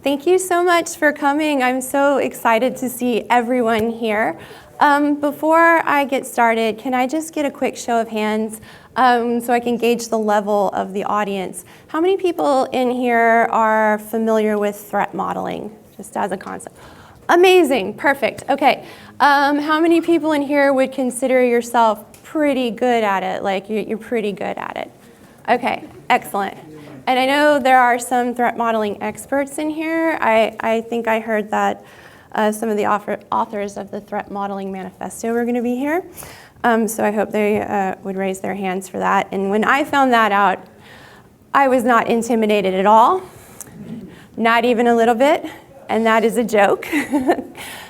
Thank you so much for coming. I'm so excited to see everyone here. Before I get started, can I just get a quick show of hands so I can gauge the level of the audience? How many people in here are familiar with threat modeling, just as a concept? Amazing, perfect, okay. How many people in here would consider yourself pretty good at it, like you're pretty good at it? Okay, excellent. And I know there are some threat modeling experts in here. I think I heard that some of the authors of the Threat Modeling Manifesto were going to be here. So I hope they would raise their hands for that. And when I found that out, I was not intimidated at all, not even a little bit, and that is a joke.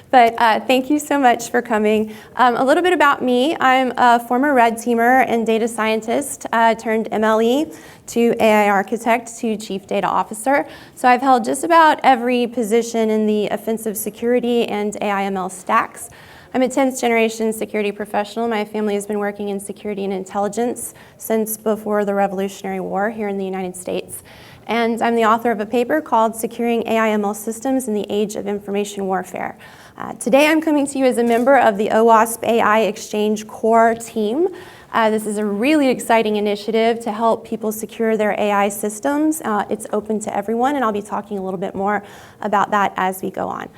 But thank you so much for coming. A little bit about me. I'm a former red teamer and data scientist turned MLE to AI architect to chief data officer. So I've held just about every position in the offensive security and AI/ML stacks. I'm a 10th generation security professional. My family has been working in security and intelligence since before the Revolutionary War here in the United States. And I'm the author of a paper called Securing AI/ML Systems in the Age of Information Warfare. Today I'm coming to you as a member of the OWASP AI Exchange core team. This is a really exciting initiative to help people secure their AI systems. It's open to everyone, and I'll be talking a little bit more about that as we go on.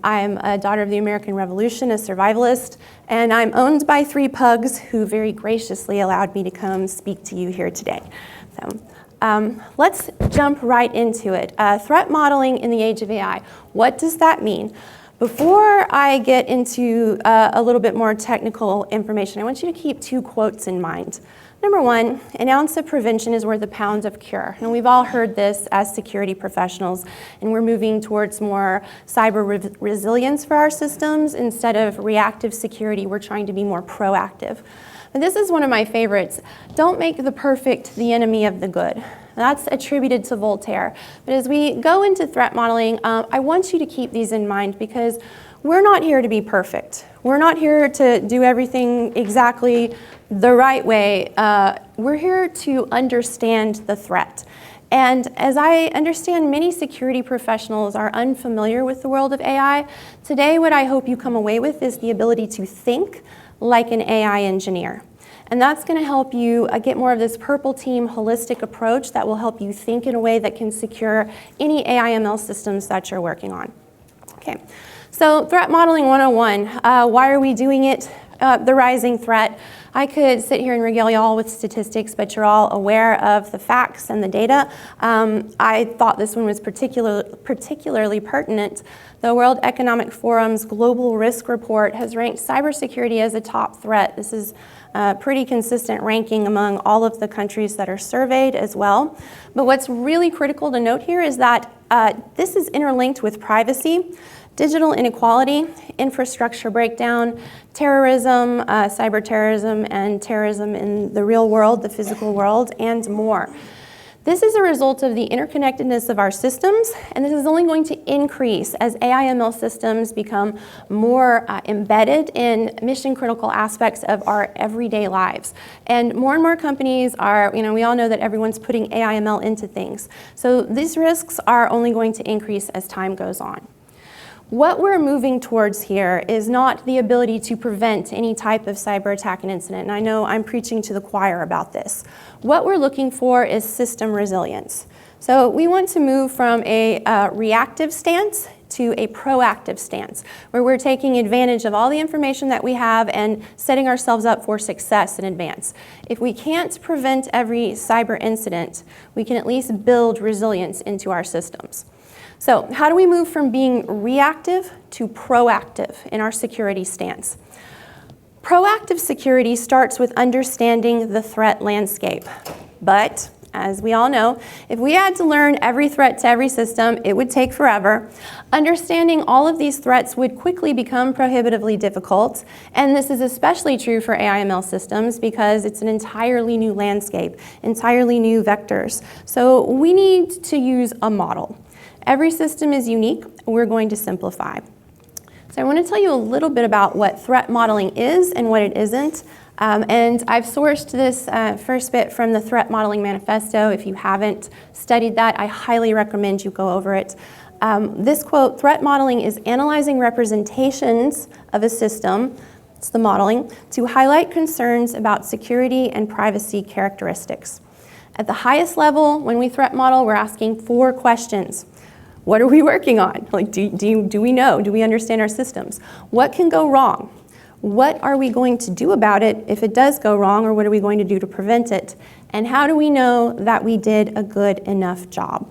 I'm a daughter of the American Revolution, a survivalist, and I'm owned by 3 pugs who very graciously allowed me to come speak to you here today. So let's jump right into it. Threat modeling in the age of AI. What does that mean? Before I get into a little bit more technical information, I want you to keep 2 quotes in mind. Number 1, an ounce of prevention is worth a pound of cure. And we've all heard this as security professionals, and we're moving towards more cyber resilience for our systems. Instead of reactive security, we're trying to be more proactive. And this is one of my favorites. Don't make the perfect the enemy of the good. That's attributed to Voltaire. But as we go into threat modeling, I want you to keep these in mind because we're not here to be perfect. We're not here to do everything exactly the right way. We're here to understand the threat. And as I understand, many security professionals are unfamiliar with the world of AI. Today, what I hope you come away with is the ability to think like an AI engineer. And that's going to help you get more of this purple team holistic approach that will help you think in a way that can secure any AI/ML systems that you're working on. Okay, so threat modeling 101. Why are we doing it? The rising threat. I could sit here and regale you all with statistics, but you're all aware of the facts and the data. I thought this one was particularly pertinent. The World Economic Forum's Global Risk Report has ranked cybersecurity as a top threat. This is a pretty consistent ranking among all of the countries that are surveyed as well. But what's really critical to note here is that this is interlinked with privacy, digital inequality, infrastructure breakdown, terrorism, cyber terrorism, and terrorism in the real world, the physical world, and more. This is a result of the interconnectedness of our systems, and this is only going to increase as AI/ML systems become more embedded in mission-critical aspects of our everyday lives. And more companies are, we all know that everyone's putting AI/ML into things. So these risks are only going to increase as time goes on. What we're moving towards here is not the ability to prevent any type of cyber attack and incident, and I know I'm preaching to the choir about this. What we're looking for is system resilience. So we want to move from a reactive stance to a proactive stance, where we're taking advantage of all the information that we have and setting ourselves up for success in advance. If we can't prevent every cyber incident, we can at least build resilience into our systems. So how do we move from being reactive to proactive in our security stance? Proactive security starts with understanding the threat landscape. But as we all know, if we had to learn every threat to every system, it would take forever. Understanding all of these threats would quickly become prohibitively difficult. And this is especially true for AI/ML systems because it's an entirely new landscape, entirely new vectors. So we need to use a model. Every system is unique. We're going to simplify. So I want to tell you a little bit about what threat modeling is and what it isn't. And I've sourced this first bit from the Threat Modeling Manifesto. If you haven't studied that, I highly recommend you go over it. This quote, "Threat modeling is analyzing representations of a system," it's the modeling, "to highlight concerns about security and privacy characteristics. At the highest level, when we threat model, we're asking 4 questions. What are we working on? Like, do we know? Do we understand our systems? What can go wrong? What are we going to do about it if it does go wrong, or what are we going to do to prevent it? And how do we know that we did a good enough job?"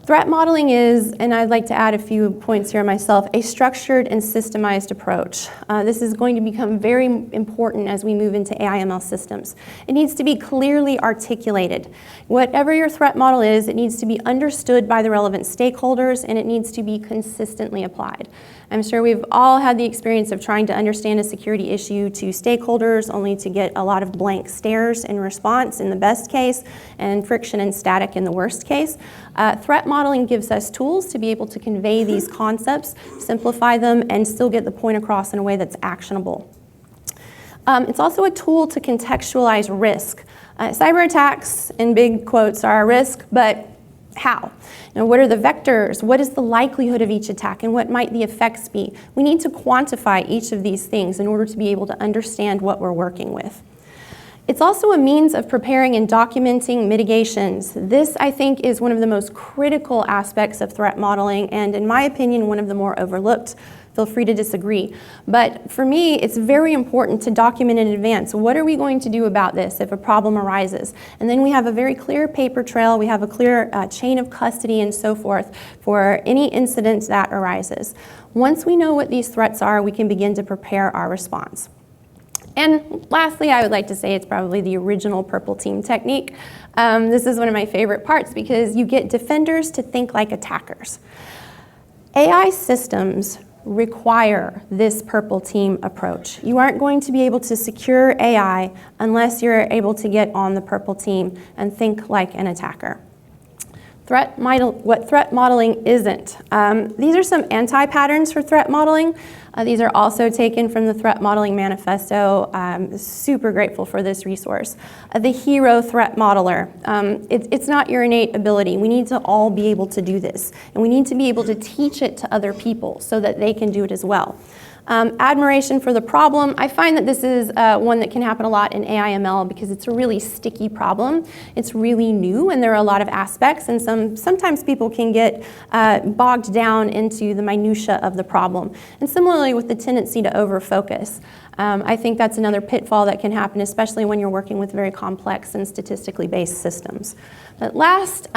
Threat modeling is, and I'd like to add a few points here myself, a structured and systemized approach. This is going to become very important as we move into AI/ML systems. It needs to be clearly articulated. Whatever your threat model is, it needs to be understood by the relevant stakeholders, and it needs to be consistently applied. I'm sure we've all had the experience of trying to understand a security issue to stakeholders only to get a lot of blank stares in response in the best case and friction and static in the worst case. Threat modeling gives us tools to be able to convey these concepts, simplify them, and still get the point across in a way that's actionable. It's also a tool to contextualize risk. Cyber attacks, in big quotes, are a risk, but how? What are the vectors? What is the likelihood of each attack, and what might the effects be? We need to quantify each of these things in order to be able to understand what we're working with. It's also a means of preparing and documenting mitigations. This, I think, is one of the most critical aspects of threat modeling, and in my opinion, one of the more overlooked. Feel free to disagree. But for me, it's very important to document in advance. What are we going to do about this if a problem arises? And then we have a very clear paper trail, we have a clear chain of custody and so forth for any incident that arises. Once we know what these threats are, we can begin to prepare our response. And lastly, I would like to say it's probably the original purple team technique. This is one of my favorite parts because you get defenders to think like attackers. AI systems require this purple team approach. You aren't going to be able to secure AI unless you're able to get on the purple team and think like an attacker. What threat modeling isn't. These are some anti-patterns for threat modeling. These are also taken from the Threat Modeling Manifesto. I'm super grateful for this resource. The hero threat modeler. It's not your innate ability. We need to all be able to do this. And we need to be able to teach it to other people so that they can do it as well. Admiration for the problem. I find that this is one that can happen a lot in AI/ML because it's a really sticky problem. It's really new and there are a lot of aspects, and sometimes people can get bogged down into the minutia of the problem. And similarly with the tendency to overfocus. I think that's another pitfall that can happen, especially when you're working with very complex and statistically based systems. But last,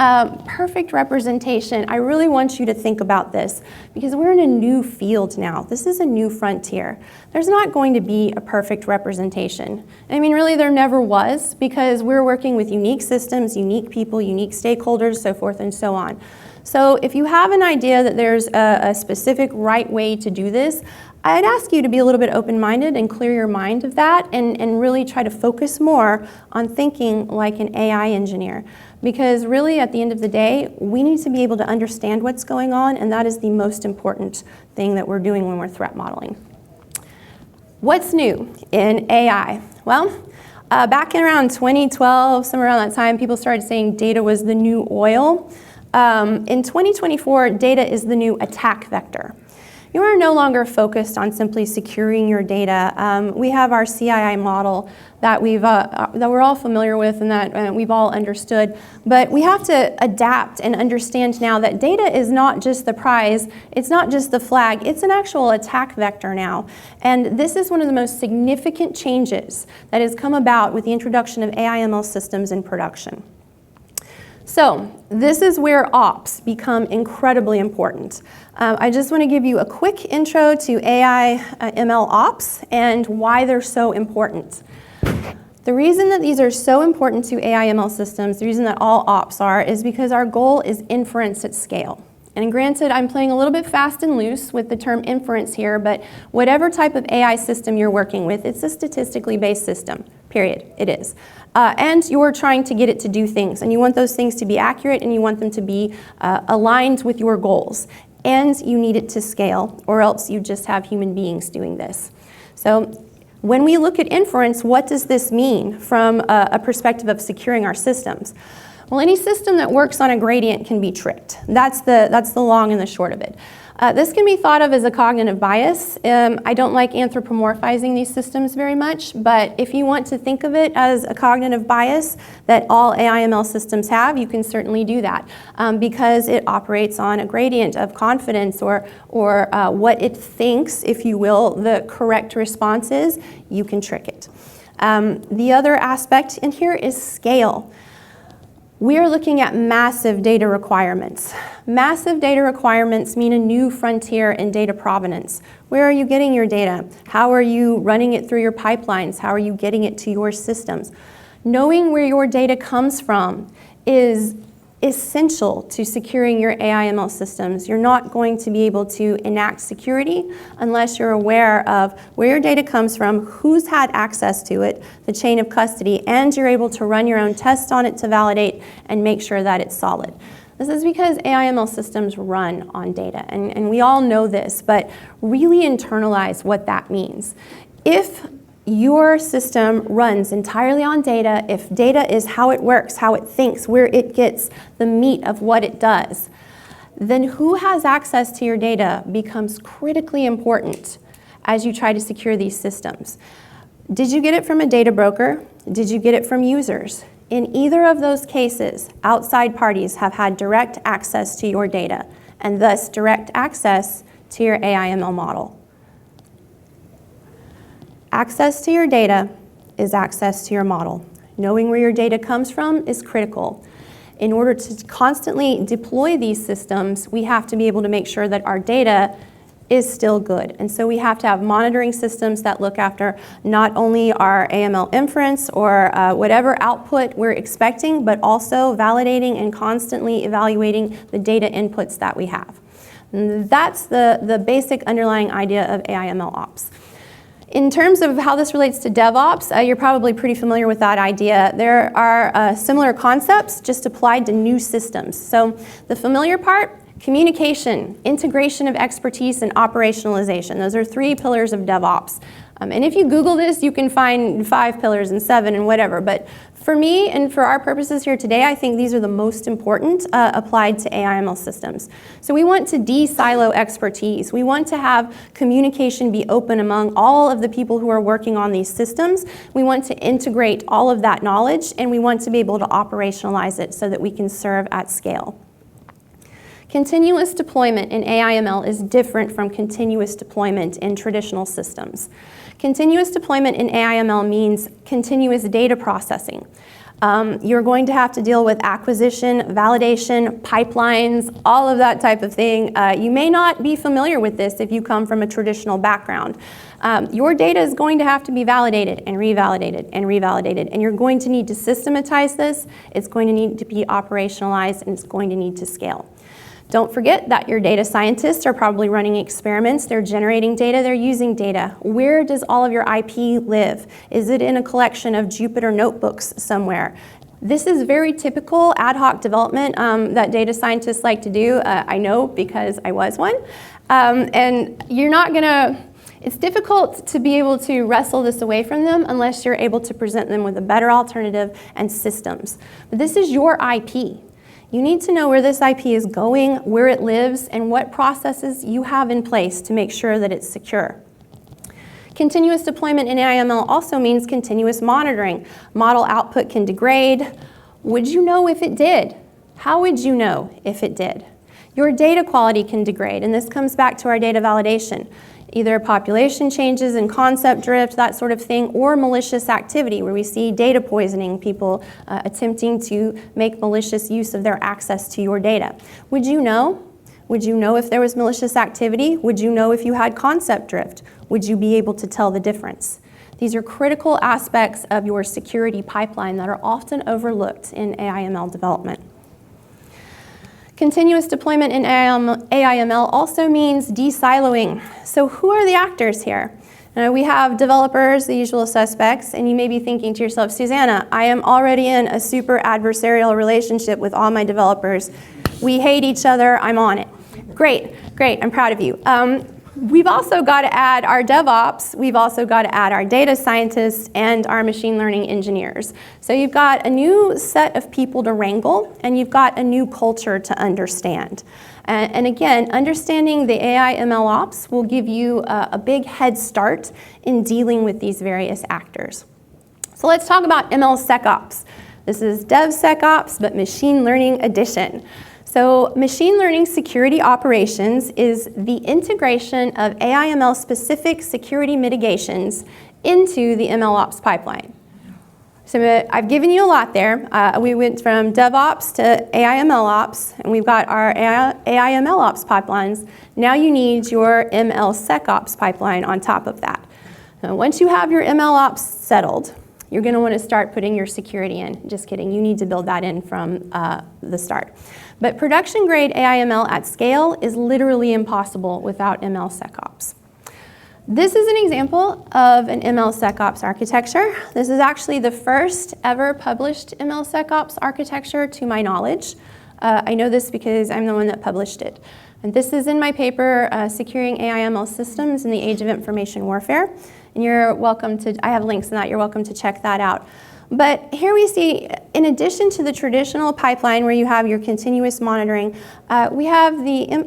perfect representation. I really want you to think about this because we're in a new field now. This is a new frontier. There's not going to be a perfect representation. I mean, really, there never was because we're working with unique systems, unique people, unique stakeholders, so forth and so on. So if you have an idea that there's a specific right way to do this, I'd ask you to be a little bit open-minded and clear your mind of that and really try to focus more on thinking like an AI engineer. Because really, at the end of the day, we need to be able to understand what's going on, and that is the most important thing that we're doing when we're threat modeling. What's new in AI? Well, back in around 2012, somewhere around that time, people started saying data was the new oil. In 2024, data is the new attack vector. You are no longer focused on simply securing your data. We have our CII model that we're all familiar with and that we've all understood, but we have to adapt and understand now that data is not just the prize, it's not just the flag, it's an actual attack vector now. And this is one of the most significant changes that has come about with the introduction of AI/ML systems in production. So this is where ops become incredibly important. I just want to give you a quick intro to AI/ML ops and why they're so important. The reason that these are so important to AI/ML systems, the reason that all ops are, is because our goal is inference at scale. And granted, I'm playing a little bit fast and loose with the term inference here, but whatever type of AI system you're working with, it's a statistically based system, period, it is. And you're trying to get it to do things, and you want those things to be accurate, and you want them to be aligned with your goals. And you need it to scale, or else you just have human beings doing this. So When we look at inference, what does this mean from a perspective of securing our systems? Well, any system that works on a gradient can be tricked. That's the long and the short of it. This can be thought of as a cognitive bias. I don't like anthropomorphizing these systems very much, but if you want to think of it as a cognitive bias that all AI/ML systems have, you can certainly do that because it operates on a gradient of confidence or what it thinks, if you will, the correct response is. You can trick it. The other aspect in here is scale. We are looking at massive data requirements. Massive data requirements mean a new frontier in data provenance. Where are you getting your data? How are you running it through your pipelines? How are you getting it to your systems? Knowing where your data comes from is essential to securing your AI/ML systems. You're not going to be able to enact security unless you're aware of where your data comes from, who's had access to it, the chain of custody, and you're able to run your own tests on it to validate and make sure that it's solid. This is because AI/ML systems run on data, and we all know this, but really internalize what that means. If your system runs entirely on data, if data is how it works, how it thinks, where it gets the meat of what it does, then who has access to your data becomes critically important as you try to secure these systems. Did you get it from a data broker? Did you get it from users? In either of those cases, outside parties have had direct access to your data and thus direct access to your AI/ML model. Access to your data is access to your model. Knowing where your data comes from is critical. In order to constantly deploy these systems, we have to be able to make sure that our data is still good. And so we have to have monitoring systems that look after not only our AML inference or whatever output we're expecting, but also validating and constantly evaluating the data inputs that we have. And that's the basic underlying idea of AI/ML ops. In terms of how this relates to DevOps, you're probably pretty familiar with that idea. There are similar concepts just applied to new systems. So the familiar part, communication, integration of expertise, and operationalization. Those are 3 pillars of DevOps. And if you Google this, you can find 5 pillars and 7 and whatever. But for me and for our purposes here today, I think these are the most important applied to AI/ML systems. So we want to de-silo expertise. We want to have communication be open among all of the people who are working on these systems. We want to integrate all of that knowledge, and we want to be able to operationalize it so that we can serve at scale. Continuous deployment in AI/ML is different from continuous deployment in traditional systems. Continuous deployment in AI/ML means continuous data processing. You're going to have to deal with acquisition, validation, pipelines, all of that type of thing. You may not be familiar with this if you come from a traditional background. Your data is going to have to be validated and revalidated and revalidated, and you're going to need to systematize this. It's going to need to be operationalized, and it's going to need to scale. Don't forget that your data scientists are probably running experiments. They're generating data. They're using data. Where does all of your IP live? Is it in a collection of Jupyter notebooks somewhere? This is very typical ad hoc development that data scientists like to do. I know because I was one. And you're not going to... It's difficult to be able to wrestle this away from them unless you're able to present them with a better alternative and systems. But this is your IP. You need to know where this IP is going, where it lives, and what processes you have in place to make sure that it's secure. Continuous deployment in AI/ML also means continuous monitoring. Model output can degrade. Would you know if it did? How would you know if it did? Your data quality can degrade, and this comes back to our data validation. Either population changes and concept drift, that sort of thing, or malicious activity where we see data poisoning, people attempting to make malicious use of their access to your data. Would you know? Would you know if there was malicious activity? Would you know if you had concept drift? Would you be able to tell the difference? These are critical aspects of your security pipeline that are often overlooked in AI/ML development. Continuous deployment in AI/ML also means de-siloing. So who are the actors here? We have developers, the usual suspects, and you may be thinking to yourself, Susanna, I am already in a super adversarial relationship with all my developers. We hate each other, I'm on it. Great, great, I'm proud of you. We've also got to add our DevOps, we've also got to add our data scientists and our machine learning engineers. So you've got a new set of people to wrangle, and you've got a new culture to understand. And again, understanding the AI ML ops will give you a big head start in dealing with these various actors. So let's talk about MLSecOps. This is DevSecOps, but machine learning edition. So machine learning security operations is the integration of AI/ML specific security mitigations into the MLOps pipeline. So I've given you a lot there. We went from DevOps to AI/ML ops, and we've got our AI/ML ops pipelines. Now you need your MLSecOps pipeline on top of that. Now, once you have your ML ops settled, you're going to want to start putting your security in. Just kidding, you need to build that in from the start. But production grade AI/ML at scale is literally impossible without MLSecOps. This is an example of an MLSecOps architecture. This is actually the first ever published MLSecOps architecture to my knowledge. I know this because I'm the one that published it. And this is in my paper, Securing AI/ML Systems in the Age of Information Warfare. And you're welcome to, I have links in that, you're welcome to check that out. But here we see, in addition to the traditional pipeline where you have your continuous monitoring, we have the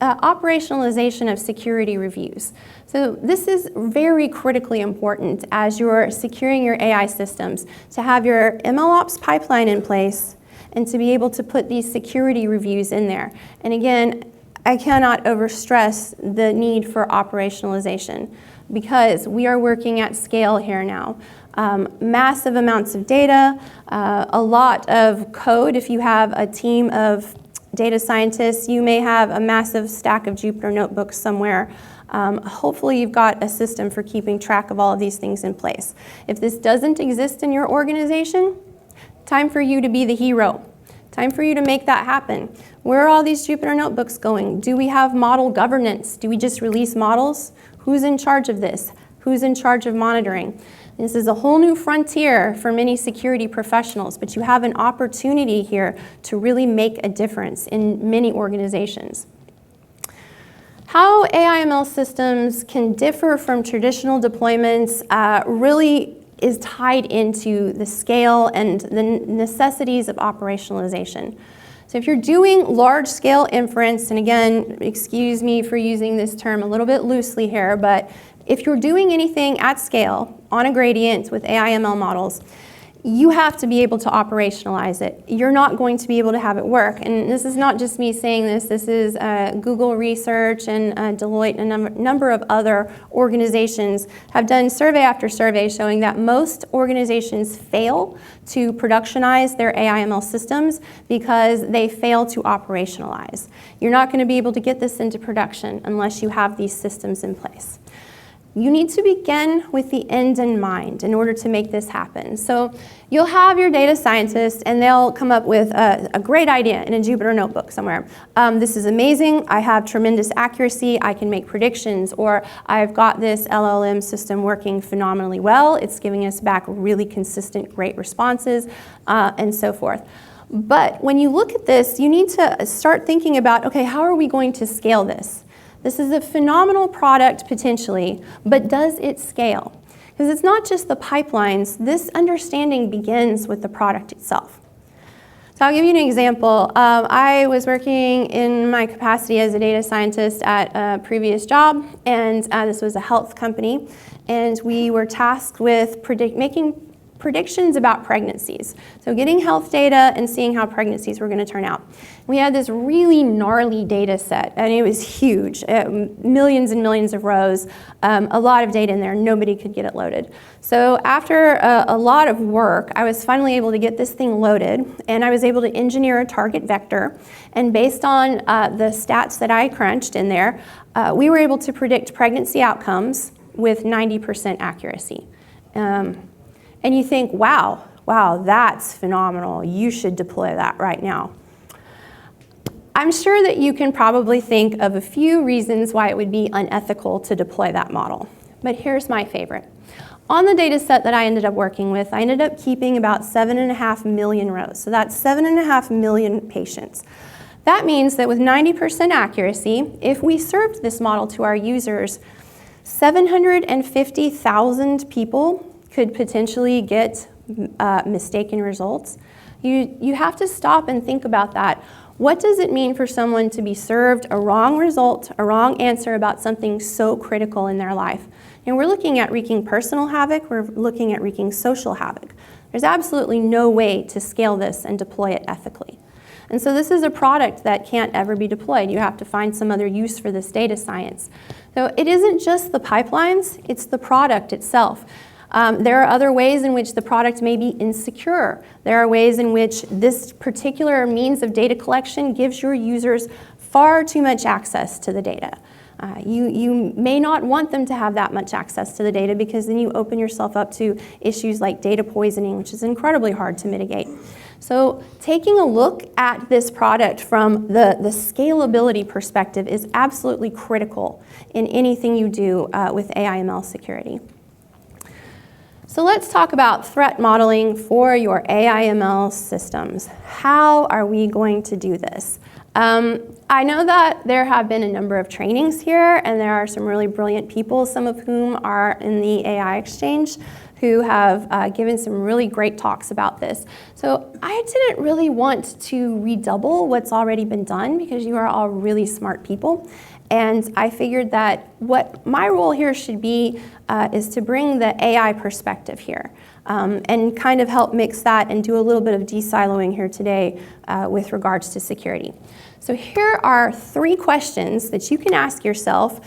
operationalization of security reviews. So this is very critically important as you're securing your AI systems, to have your MLOps pipeline in place and to be able to put these security reviews in there. And again, I cannot overstress the need for operationalization because we are working at scale here now. Massive amounts of data, a lot of code. If you have a team of data scientists, you may have a massive stack of Jupyter notebooks somewhere. Hopefully you've got a system for keeping track of all of these things in place. If this doesn't exist in your organization, time for you to be the hero. Time for you to make that happen. Where are all these Jupyter notebooks going? Do we have model governance? Do we just release models? Who's in charge of this? Who's in charge of monitoring? This is a whole new frontier for many security professionals, but you have an opportunity here to really make a difference in many organizations. How AI/ML systems can differ from traditional deployments really is tied into the scale and the necessities of operationalization. So if you're doing large-scale inference, and again, excuse me for using this term a little bit loosely here, but if you're doing anything at scale on a gradient with AI/ML models, you have to be able to operationalize it. You're not going to be able to have it work. And this is not just me saying this. This is Google Research and Deloitte and a number of other organizations have done survey after survey showing that most organizations fail to productionize their AI/ML systems because they fail to operationalize. You're not going to be able to get this into production unless you have these systems in place. You need to begin with the end in mind in order to make this happen. So you'll have your data scientists and they'll come up with a great idea in a Jupyter notebook somewhere. This is amazing, I have tremendous accuracy, I can make predictions, or I've got this LLM system working phenomenally well, it's giving us back really consistent, great responses, and so forth. But when you look at this, you need to start thinking about, okay, how are we going to scale this? This is a phenomenal product potentially, but does it scale? Because it's not just the pipelines, this understanding begins with the product itself. So I'll give you an example. I was working in my capacity as a data scientist at a previous job, and this was a health company, and we were tasked with making predictions about pregnancies. So getting health data and seeing how pregnancies were going to turn out. We had this really gnarly data set, and it was huge, millions and millions of rows, a lot of data in there, nobody could get it loaded. So after a lot of work, I was finally able to get this thing loaded, and I was able to engineer a target vector, and based on the stats that I crunched in there, we were able to predict pregnancy outcomes with 90% accuracy. And you think, wow, that's phenomenal. You should deploy that right now. I'm sure that you can probably think of a few reasons why it would be unethical to deploy that model. But here's my favorite. On the data set that I ended up working with, I ended up keeping about 7.5 million rows. So that's 7.5 million patients. That means that with 90% accuracy, if we served this model to our users, 750,000 people could potentially get mistaken results. You have to stop and think about that. What does it mean for someone to be served a wrong result, a wrong answer about something so critical in their life? And we're looking at wreaking personal havoc, we're looking at wreaking social havoc. There's absolutely no way to scale this and deploy it ethically. And so this is a product that can't ever be deployed. You have to find some other use for this data science. So it isn't just the pipelines, it's the product itself. There are other ways in which the product may be insecure. There are ways in which this particular means of data collection gives your users far too much access to the data. You may not want them to have that much access to the data because then you open yourself up to issues like data poisoning, which is incredibly hard to mitigate. So taking a look at this product from the scalability perspective is absolutely critical in anything you do with AI/ML security. So let's talk about threat modeling for your AI/ML systems. How are we going to do this? I know that there have been a number of trainings here, and there are some really brilliant people, some of whom are in the AI Exchange, who have given some really great talks about this. So I didn't really want to redouble what's already been done because you are all really smart people. And I figured that what my role here should be is to bring the AI perspective here and kind of help mix that and do a little bit of de-siloing here today with regards to security. So here are 3 questions that you can ask yourself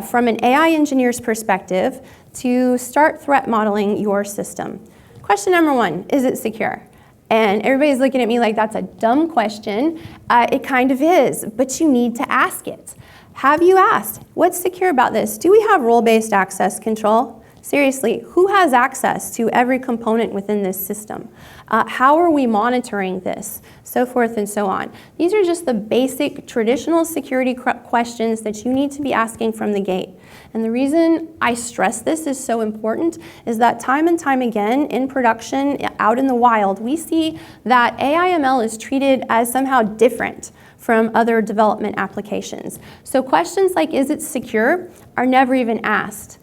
from an AI engineer's perspective to start threat modeling your system. Question number 1, is it secure? And everybody's looking at me like that's a dumb question. It kind of is, but you need to ask it. Have you asked, what's secure about this? Do we have role-based access control? Seriously, who has access to every component within this system? How are we monitoring this? So forth and so on. These are just the basic traditional security questions that you need to be asking from the gate. And the reason I stress this is so important is that time and time again in production, out in the wild, we see that AI/ML is treated as somehow different from other development applications. So questions like, is it secure, are never even asked.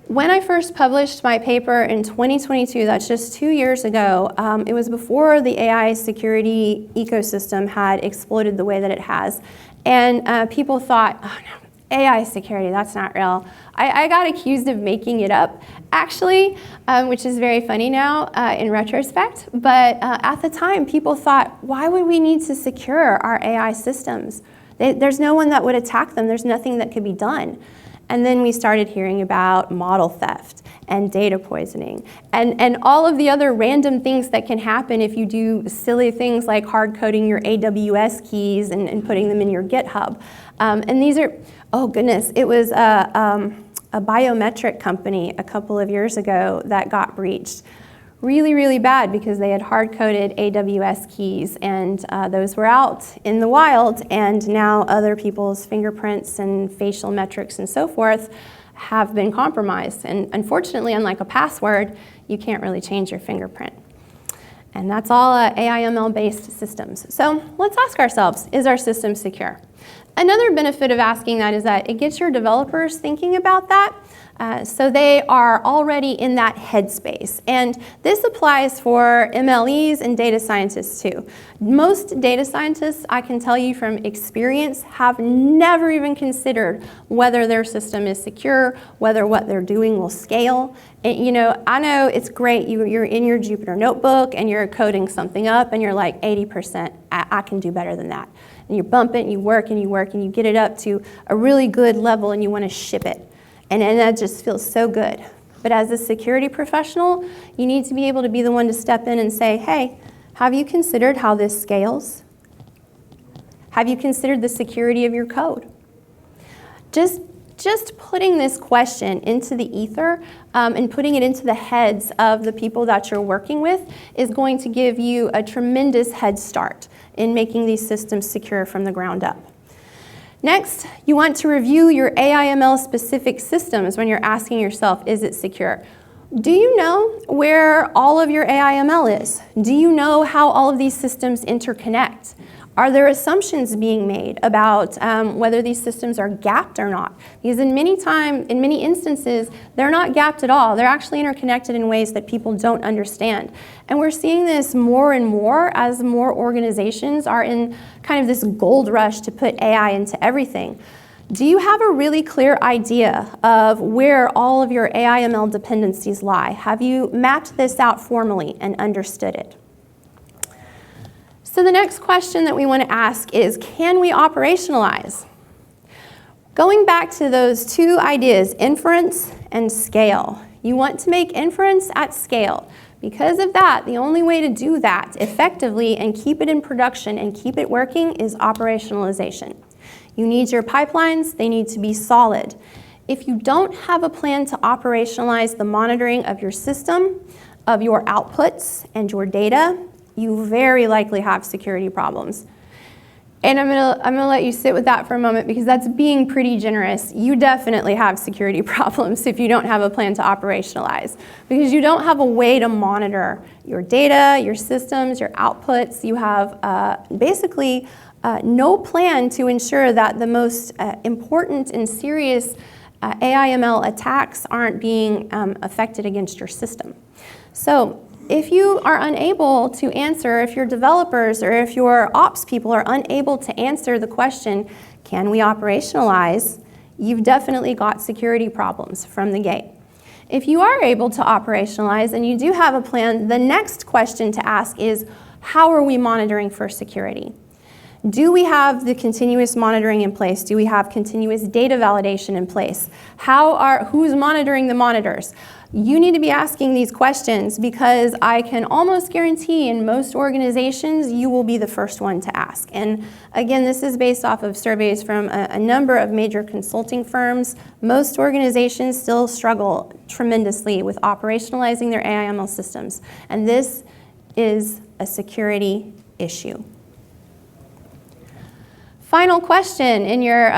When I first published my paper in 2022, that's just 2 years ago, it was before the AI security ecosystem had exploded the way that it has. And people thought, oh no, AI security, that's not real. I got accused of making it up, actually, which is very funny now in retrospect. But at the time, people thought, why would we need to secure our AI systems? There's no one that would attack them. There's nothing that could be done. And then we started hearing about model theft and data poisoning and all of the other random things that can happen if you do silly things like hard coding your AWS keys and putting them in your GitHub. And these are, oh goodness, it was a biometric company a couple of years ago that got breached. Really, really bad because they had hard-coded AWS keys and those were out in the wild, and now other people's fingerprints and facial metrics and so forth have been compromised. And unfortunately, unlike a password, you can't really change your fingerprint. And that's all AI/ML-based systems. So let's ask ourselves, is our system secure? Another benefit of asking that is that it gets your developers thinking about that. So they are already in that headspace. And this applies for MLEs and data scientists too. Most data scientists, I can tell you from experience, have never even considered whether their system is secure, whether what they're doing will scale. And, you know, I know it's great. You're in your Jupyter notebook and you're coding something up and you're like 80%, I can do better than that. And you bump it and you work and you work and you get it up to a really good level and you want to ship it. And that just feels so good. But as a security professional, you need to be able to be the one to step in and say, hey, have you considered how this scales? Have you considered the security of your code? Just putting this question into the ether and putting it into the heads of the people that you're working with is going to give you a tremendous head start in making these systems secure from the ground up. Next, you want to review your AI/ML specific systems when you're asking yourself, is it secure? Do you know where all of your AI/ML is? Do you know how all of these systems interconnect? Are there assumptions being made about whether these systems are gapped or not? Because in many instances, they're not gapped at all. They're actually interconnected in ways that people don't understand. And we're seeing this more and more as more organizations are in kind of this gold rush to put AI into everything. Do you have a really clear idea of where all of your AI/ML dependencies lie? Have you mapped this out formally and understood it? So the next question that we want to ask is, can we operationalize? Going back to those two ideas, inference and scale. You want to make inference at scale. Because of that, the only way to do that effectively and keep it in production and keep it working is operationalization. You need your pipelines, they need to be solid. If you don't have a plan to operationalize the monitoring of your system, of your outputs and your data, you very likely have security problems. And I'm gonna let you sit with that for a moment because that's being pretty generous. You definitely have security problems if you don't have a plan to operationalize, because you don't have a way to monitor your data, your systems, your outputs. You have basically no plan to ensure that the most important and serious AI/ML attacks aren't being affected against your system. So if you are unable to answer, if your developers or if your ops people are unable to answer the question, can we operationalize, you've definitely got security problems from the gate. If you are able to operationalize and you do have a plan, the next question to ask is, how are we monitoring for security? Do we have the continuous monitoring in place? Do we have continuous data validation in place? Who's monitoring the monitors? You need to be asking these questions because I can almost guarantee in most organizations you will be the first one to ask. And again, this is based off of surveys from a number of major consulting firms. Most organizations still struggle tremendously with operationalizing their AI/ML systems. And this is a security issue. Final question in your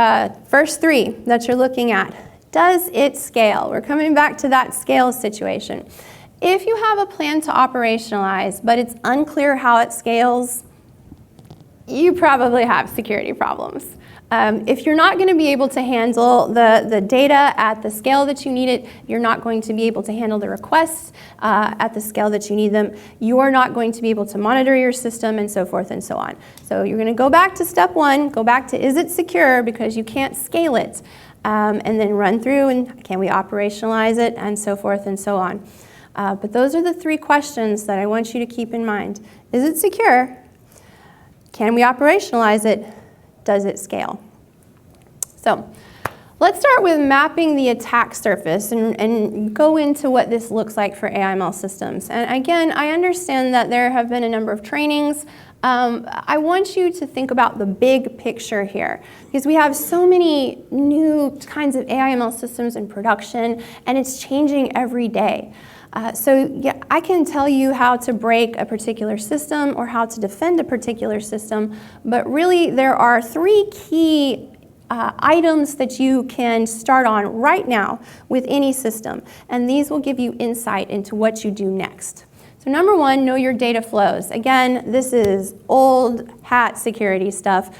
first three that you're looking at. Does it scale? We're coming back to that scale situation. If you have a plan to operationalize, but it's unclear how it scales, you probably have security problems. If you're not going to be able to handle the data at the scale that you need it, you're not going to be able to handle the requests at the scale that you need them, you're not going to be able to monitor your system, and so forth and so on. So you're going to go back to step one, go back to is it secure, because you can't scale it, and then run through and can we operationalize it, and so forth and so on. But those are the three questions that I want you to keep in mind. Is it secure? Can we operationalize it? Does it scale? So let's start with mapping the attack surface and go into what this looks like for AI/ML systems. And again, I understand that there have been a number of trainings. I want you to think about the big picture here, because we have so many new kinds of AI/ML systems in production, and it's changing every day. So yeah, I can tell you how to break a particular system or how to defend a particular system, but really there are three key items that you can start on right now with any system, and these will give you insight into what you do next. So number one, know your data flows. Again, this is old hat security stuff.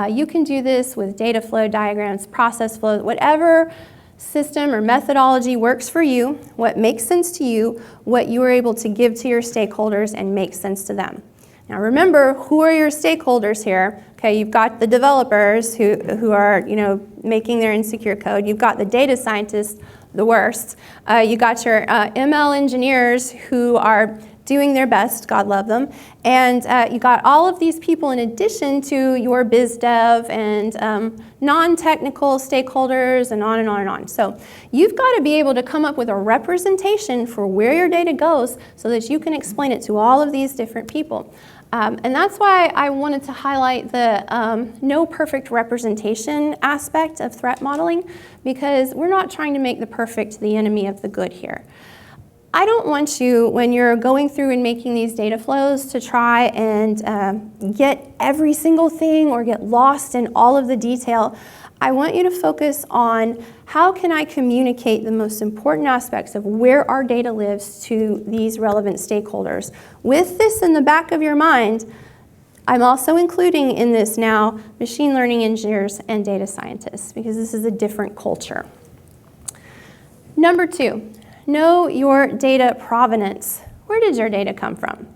You can do this with data flow diagrams, process flows, whatever system or methodology works for you, what makes sense to you, what you are able to give to your stakeholders and make sense to them. Now remember, who are your stakeholders here? Okay, you've got the developers who are making their insecure code. You've got the data scientists, the worst. You got your ML engineers who are doing their best, God love them. And you got all of these people in addition to your biz dev and non-technical stakeholders and on and on and on. So you've got to be able to come up with a representation for where your data goes so that you can explain it to all of these different people. And that's why I wanted to highlight the no perfect representation aspect of threat modeling, because we're not trying to make the perfect the enemy of the good here. I don't want you, when you're going through and making these data flows, to try and get every single thing or get lost in all of the detail. I want you to focus on how can I communicate the most important aspects of where our data lives to these relevant stakeholders. With this in the back of your mind, I'm also including in this now machine learning engineers and data scientists because this is a different culture. Number 2, know your data provenance. Where did your data come from?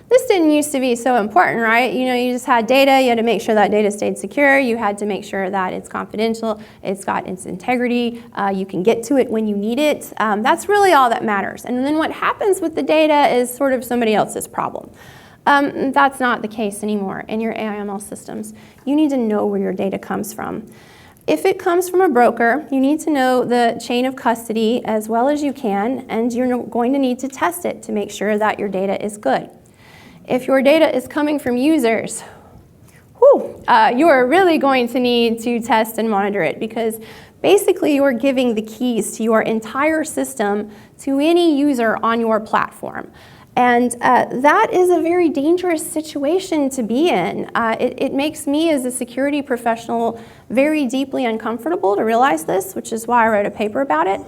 This didn't used to be so important, right? You know, you just had data, you had to make sure that data stayed secure, you had to make sure that it's confidential, it's got its integrity, you can get to it when you need it. That's really all that matters. And then what happens with the data is sort of somebody else's problem. That's not the case anymore in your AI/ML systems. You need to know where your data comes from. If it comes from a broker, you need to know the chain of custody as well as you can, and you're going to need to test it to make sure that your data is good. If your data is coming from users, you are really going to need to test and monitor it because basically you are giving the keys to your entire system to any user on your platform. And that is a very dangerous situation to be in. It makes me as a security professional very deeply uncomfortable to realize this, which is why I wrote a paper about it.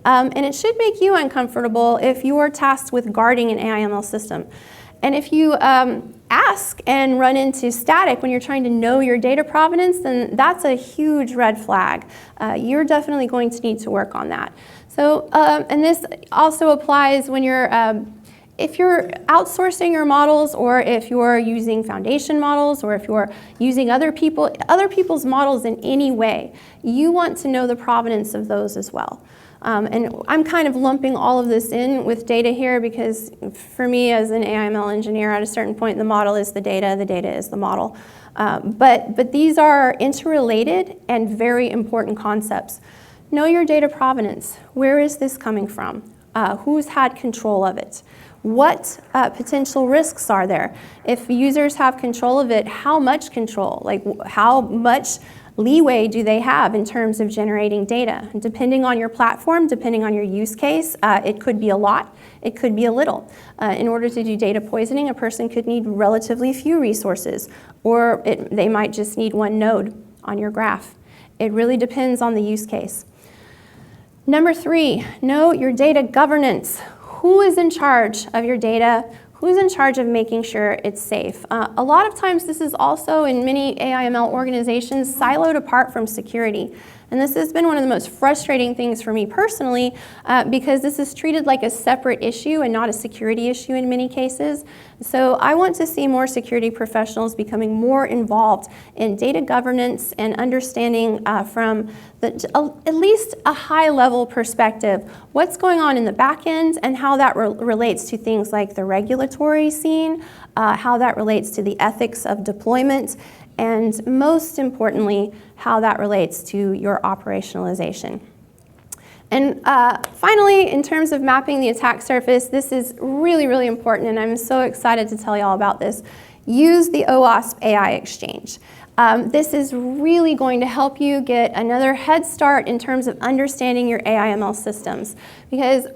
And it should make you uncomfortable if you are tasked with guarding an AI/ML system. And if you ask and run into static when you're trying to know your data provenance, then that's a huge red flag. You're definitely going to need to work on that. So, and this also applies when you're, if you're outsourcing your models, or if you're using foundation models, or if you're using other people's models in any way, you want to know the provenance of those as well. And I'm kind of lumping all of this in with data here because for me as an AI/ML engineer, at a certain point, the model is the data is the model. But these are interrelated and very important concepts. Know your data provenance. Where is this coming from? Who's had control of it? What potential risks are there? If users have control of it, how much control? Like how much leeway do they have in terms of generating data? And depending on your platform, depending on your use case, it could be a lot, it could be a little. In order to do data poisoning, a person could need relatively few resources, or they might just need one node on your graph. It really depends on the use case. Number 3, know your data governance. Who is in charge of your data? Who's in charge of making sure it's safe? A lot of times this is also in many AI/ML organizations siloed apart from security. And this has been one of the most frustrating things for me personally because this is treated like a separate issue and not a security issue in many cases. So I want to see more security professionals becoming more involved in data governance and understanding from at least a high-level perspective what's going on in the back end and how that relates to things like the regulatory scene, how that relates to the ethics of deployment, and most importantly, how that relates to your operationalization. And finally, in terms of mapping the attack surface, this is really, really important, and I'm so excited to tell you all about this. Use the OWASP AI Exchange. This is really going to help you get another head start in terms of understanding your AI/ML systems, because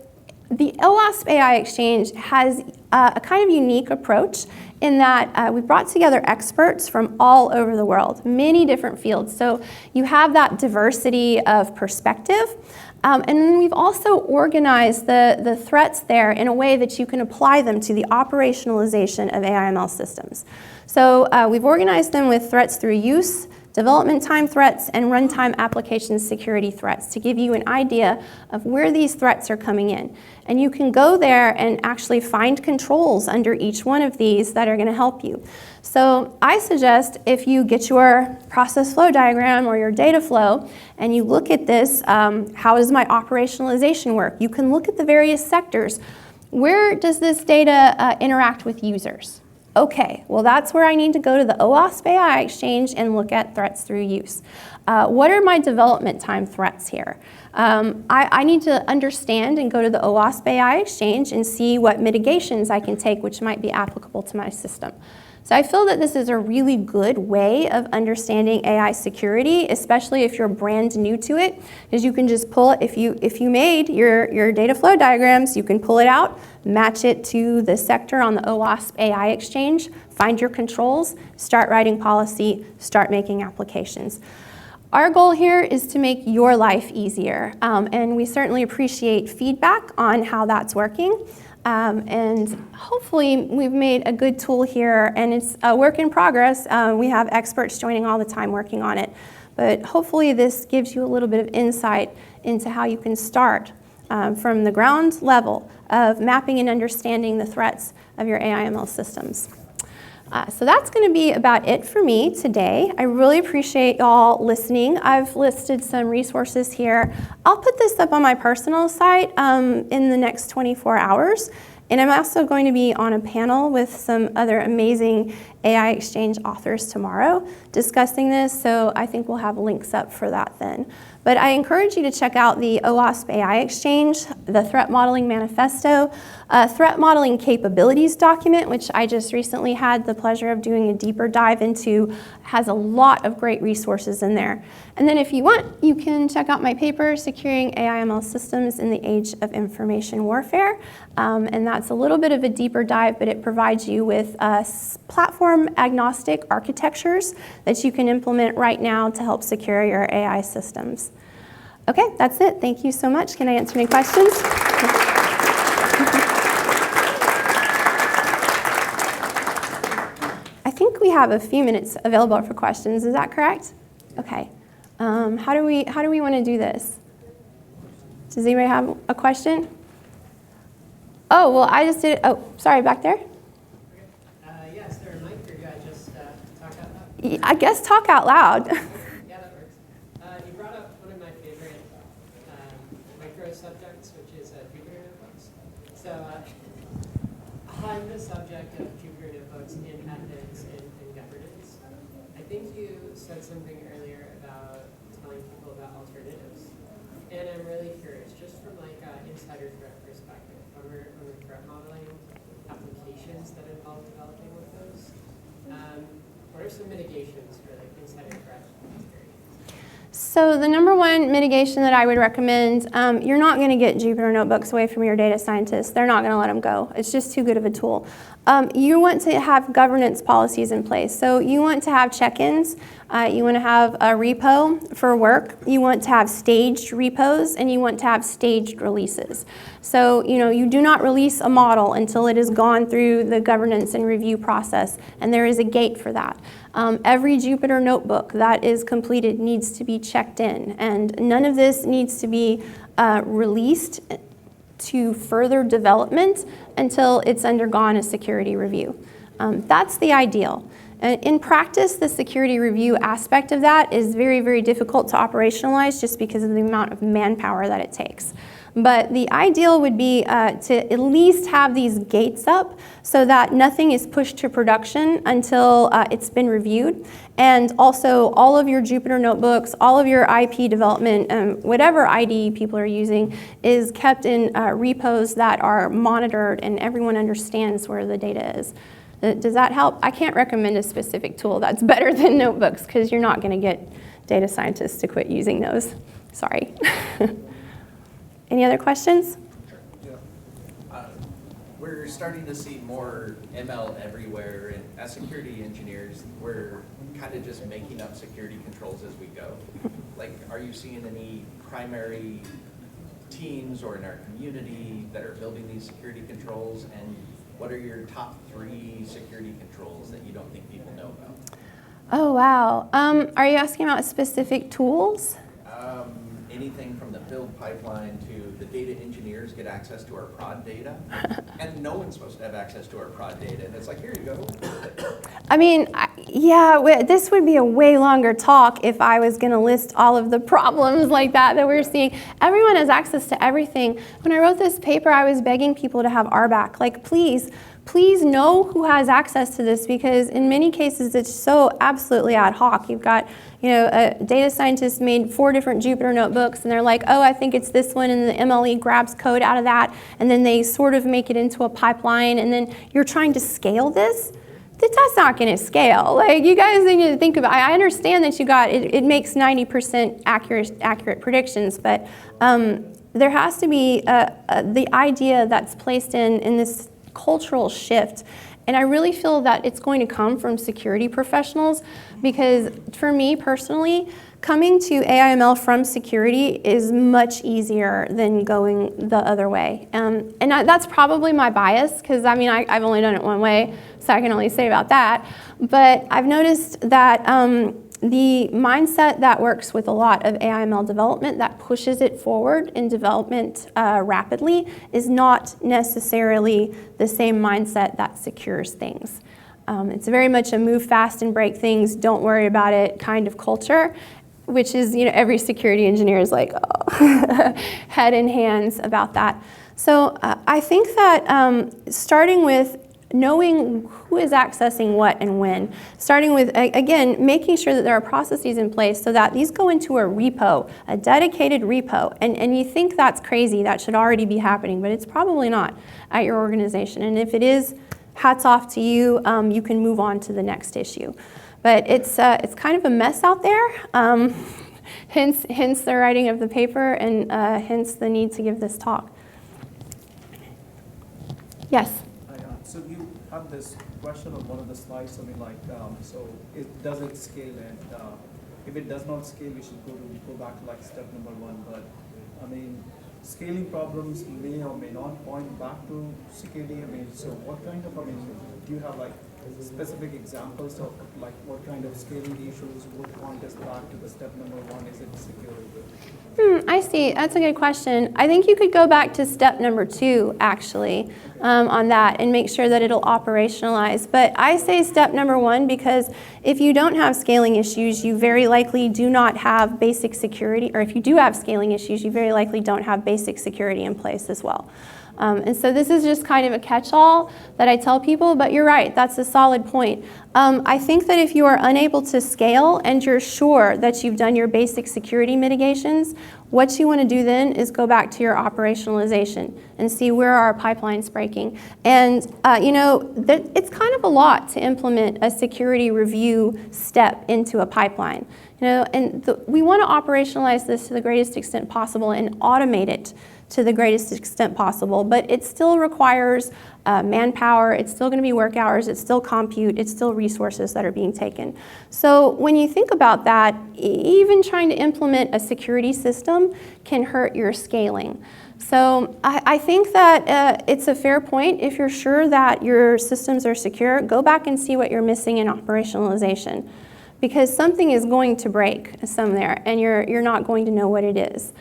the OWASP AI Exchange has a kind of unique approach in that we brought together experts from all over the world, many different fields. So you have that diversity of perspective. And then we've also organized the threats there in a way that you can apply them to the operationalization of AI/ML systems. So we've organized them with threats through use, development time threats, and runtime application security threats to give you an idea of where these threats are coming in. And you can go there and actually find controls under each one of these that are going to help you. So I suggest if you get your process flow diagram or your data flow and you look at this, how does my operationalization work? You can look at the various sectors. Where does this data interact with users? Okay, well that's where I need to go to the OWASP AI Exchange and look at threats through use. What are my development time threats here? I need to understand and go to the OWASP AI Exchange and see what mitigations I can take which might be applicable to my system. So I feel that this is a really good way of understanding AI security, especially if you're brand new to it, because you can just pull it, if you made your data flow diagrams, you can pull it out, match it to the sector on the OWASP AI Exchange, find your controls, start writing policy, start making applications. Our goal here is to make your life easier, and we certainly appreciate feedback on how that's working. And hopefully we've made a good tool here, and it's a work in progress. We have experts joining all the time working on it. But hopefully this gives you a little bit of insight into how you can start from the ground level of mapping and understanding the threats of your AI/ML systems. So that's going to be about it for me today. I really appreciate y'all listening. I've listed some resources here. I'll put this up on my personal site in the next 24 hours. And I'm also going to be on a panel with some other amazing AI Exchange authors tomorrow discussing this, so I think we'll have links up for that then. But I encourage you to check out the OWASP AI Exchange, the Threat Modeling Manifesto, Threat Modeling Capabilities document, which I just recently had the pleasure of doing a deeper dive into, has a lot of great resources in there. And then if you want, you can check out my paper, Securing AI/ML Systems in the Age of Information Warfare. And that's a little bit of a deeper dive, but it provides you with platform-agnostic architectures that you can implement right now to help secure your AI systems. Okay, that's it. Thank you so much. Can I answer any questions? I think we have a few minutes available for questions. Is that correct? Okay. How do we want to do this? Does anybody have a question? Oh, well, I just did. Oh, sorry, back there. Yes, there a mic, or do I just talk out loud? I guess talk out loud. Yeah, that works. You brought up one of my favorite micro subjects, which is Jupyter notebooks. So on the subject of Jupyter notebooks in ethics and governance, I think you said something earlier about telling people about alternatives. And I'm really curious, just from like an insider threat perspective, when we're threat modeling applications that involve developing with those, what are some mitigations for like insider threat security? So the number one mitigation that I would recommend, you're not going to get Jupyter notebooks away from your data scientists. They're not going to let them go. It's just too good of a tool. You want to have governance policies in place. So you want to have check-ins. You want to have a repo for work. You want to have staged repos, and you want to have staged releases. So you do not release a model until it has gone through the governance and review process, and there is a gate for that. Every Jupyter notebook that is completed needs to be checked in, and none of this needs to be released to further development until it's undergone a security review. That's the ideal. In practice, the security review aspect of that is very, very difficult to operationalize just because of the amount of manpower that it takes. But the ideal would be to at least have these gates up so that nothing is pushed to production until it's been reviewed. And also all of your Jupyter notebooks, all of your IP development, whatever IDE people are using is kept in repos that are monitored and everyone understands where the data is. Does that help? I can't recommend a specific tool that's better than notebooks because you're not going to get data scientists to quit using those. Sorry. Any other questions? Sure. Yeah. We're starting to see more ML everywhere, and as security engineers, we're kind of just making up security controls as we go. Like, are you seeing any primary teams or in our community that are building these security controls? And what are your top 3 security controls that you don't think people know about? Oh, wow. Are you asking about specific tools? Anything from the build pipeline to the data engineers get access to our prod data, and no one's supposed to have access to our prod data, and it's like, here you go. I mean, yeah, this would be a way longer talk if I was going to list all of the problems like that we're seeing. Everyone has access to everything. When I wrote this paper, I was begging people to have RBAC. Like, please know who has access to this, because in many cases it's so absolutely ad hoc. You've got, a data scientist made 4 different Jupyter notebooks, and they're like, oh, I think it's this one, and the MLE grabs code out of that, and then they sort of make it into a pipeline, and then you're trying to scale this. That's not going to scale. Like, you guys need to think about. I understand that it makes 90% accurate predictions, but there has to be the idea that's placed in this cultural shift. And I really feel that it's going to come from security professionals, because for me personally, coming to AI/ML from security is much easier than going the other way. And that's probably my bias, because I mean, I've only done it one way, so I can only say about that. But I've noticed that the mindset that works with a lot of AI/ML development, that pushes it forward in development rapidly, is not necessarily the same mindset that secures things. It's very much a move fast and break things, don't worry about it kind of culture, which is, every security engineer is like, oh, head in hands about that. So I think that starting with knowing who is accessing what and when, starting with, again, making sure that there are processes in place so that these go into a repo, a dedicated repo, and you think that's crazy, that should already be happening, but it's probably not at your organization. And if it is, hats off to you, you can move on to the next issue. But it's kind of a mess out there, hence the writing of the paper, and hence the need to give this talk. Yes? So you have this question on one of the slides, something like, does it scale? And if it does not scale, we should go back to like step number 1. But I mean, scaling problems may or may not point back to security. I mean, so what kind of, do you have like specific examples of like what kind of scaling issues would point us back to the step number 1? Is it security? I see. That's a good question. I think you could go back to step number 2, actually, on that, and make sure that it'll operationalize. But I say step number 1 because if you don't have scaling issues, you very likely do not have basic security, or if you do have scaling issues, you very likely don't have basic security in place as well. And so this is just kind of a catch-all that I tell people, but you're right, that's a solid point. I think that if you are unable to scale and you're sure that you've done your basic security mitigations, what you want to do then is go back to your operationalization and see where are our pipelines breaking. And it's kind of a lot to implement a security review step into a pipeline. And we want to operationalize this to the greatest extent possible and automate it to the greatest extent possible, but it still requires manpower, it's still going to be work hours, it's still compute, it's still resources that are being taken. So when you think about that, even trying to implement a security system can hurt your scaling. So I think that it's a fair point. If you're sure that your systems are secure, go back and see what you're missing in operationalization, because something is going to break somewhere and you're not going to know what it is.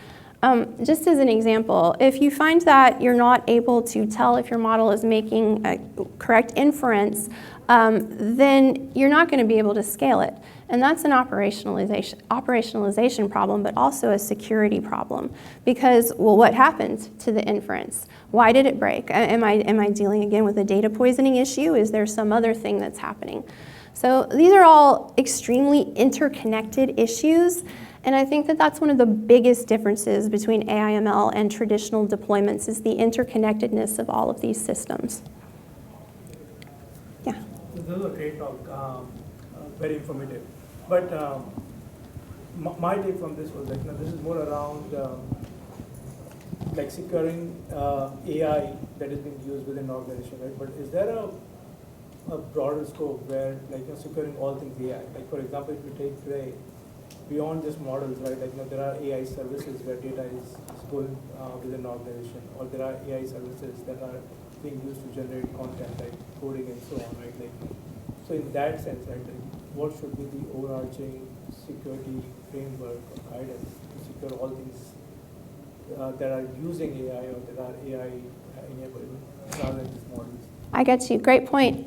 Just as an example, if you find that you're not able to tell if your model is making a correct inference, then you're not going to be able to scale it. And that's an operationalization problem, but also a security problem. Because, well, what happened to the inference? Why did it break? Am I dealing again with a data poisoning issue? Is there some other thing that's happening? So these are all extremely interconnected issues. And I think that that's one of the biggest differences between AI/ML and traditional deployments, is the interconnectedness of all of these systems. Yeah. This is a great talk, very informative. But my take from this was like, this is more around like securing AI that is being used within an organization, right? But is there a broader scope where securing all things AI? Like for example, if you take today, beyond just models, right? There are AI services where data is going within an organization, or there are AI services that are being used to generate content, like coding and so on, right? So in that sense, right, what should be the overarching security framework or guidance to secure all things that are using AI or that are AI enabled rather than just models? I get you. Great point.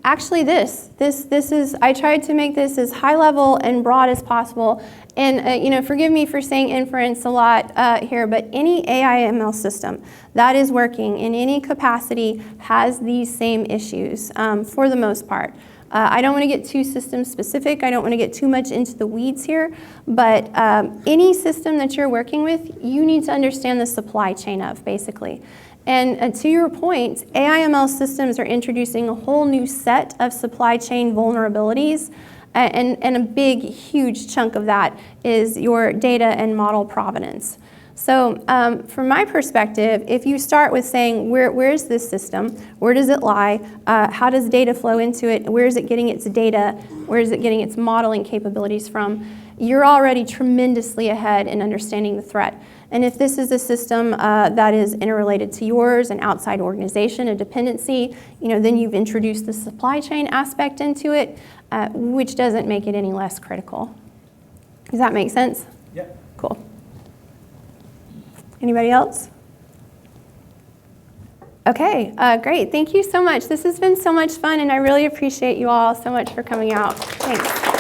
Actually, this is, I tried to make this as high level and broad as possible. And forgive me for saying inference a lot here, but any AI/ML system that is working in any capacity has these same issues for the most part. I don't want to get too system specific. I don't want to get too much into the weeds here, but any system that you're working with, you need to understand the supply chain of, basically. And to your point, AI/ML systems are introducing a whole new set of supply chain vulnerabilities, and a big, huge chunk of that is your data and model provenance. So from my perspective, if you start with saying, where is this system? Where does it lie? How does data flow into it? Where is it getting its data? Where is it getting its modeling capabilities from? You're already tremendously ahead in understanding the threat. And if this is a system that is interrelated to yours, an outside organization, a dependency, then you've introduced the supply chain aspect into it, which doesn't make it any less critical. Does that make sense? Yeah. Cool. Anybody else? Okay, great. Thank you so much. This has been so much fun, and I really appreciate you all so much for coming out. Thanks.